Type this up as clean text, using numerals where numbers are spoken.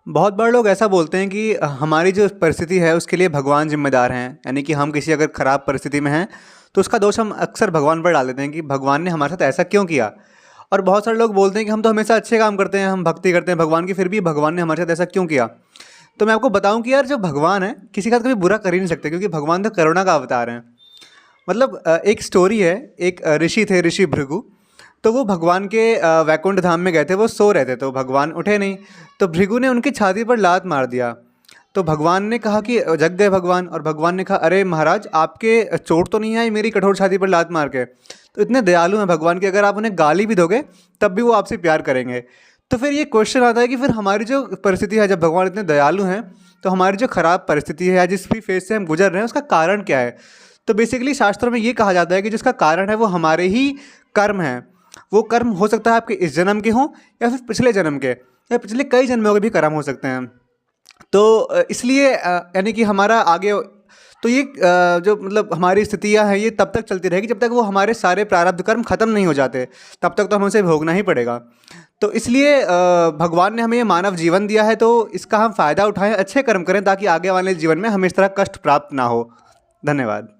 बहुत बार लोग ऐसा बोलते हैं कि हमारी जो परिस्थिति है उसके लिए भगवान जिम्मेदार हैं, यानी कि हम किसी अगर ख़राब परिस्थिति में हैं तो उसका दोष हम अक्सर भगवान पर डाल देते हैं कि भगवान ने हमारे साथ ऐसा क्यों किया। और बहुत सारे लोग बोलते हैं कि हम तो हमेशा अच्छे काम करते हैं, हम भक्ति करते हैं भगवान की, फिर भी भगवान ने हमारे साथ ऐसा क्यों किया। तो मैं आपको बताऊं कि यार जो भगवान है किसी का कभी बुरा कर ही नहीं सकते, क्योंकि भगवान तो करुणा का अवतार है। मतलब एक स्टोरी है, एक ऋषि थे, ऋषि भृगु। तो वो भगवान के वैकुंठ धाम में गए थे, वो सो रहे थे तो भगवान उठे नहीं। तो भृगु ने उनकी छाती पर लात मार दिया। तो भगवान ने कहा कि जग गए भगवान, और भगवान ने कहा अरे महाराज आपके चोट तो नहीं आई मेरी कठोर छाती पर लात मार के। तो इतने दयालु हैं भगवान कि अगर आप उन्हें गाली भी दोगे तब भी वो आपसे प्यार करेंगे। तो फिर ये क्वेश्चन आता है कि फिर हमारी जो परिस्थिति है, जब भगवान इतने दयालु हैं, तो हमारी जो खराब परिस्थिति है या जिस भी फेज से हम गुजर रहे हैं उसका कारण क्या है। तो बेसिकली शास्त्रों में ये कहा जाता है कि जिसका कारण है वो हमारे ही कर्म हैं। वो कर्म हो सकता है आपके इस जन्म के हों या फिर पिछले जन्म के या पिछले कई जन्मों के भी कर्म हो सकते हैं। तो इसलिए यानी कि हमारा आगे तो ये जो मतलब हमारी स्थितियाँ हैं ये तब तक चलती रहेगी जब तक वो हमारे सारे प्रारब्ध कर्म खत्म नहीं हो जाते। तब तक तो हमें उसे भोगना ही पड़ेगा। तो इसलिए भगवान ने हमें ये मानव जीवन दिया है, तो इसका हम फ़ायदा उठाएं, अच्छे कर्म करें ताकि आगे वाले जीवन में हमें इस तरह कष्ट प्राप्त ना हो। धन्यवाद।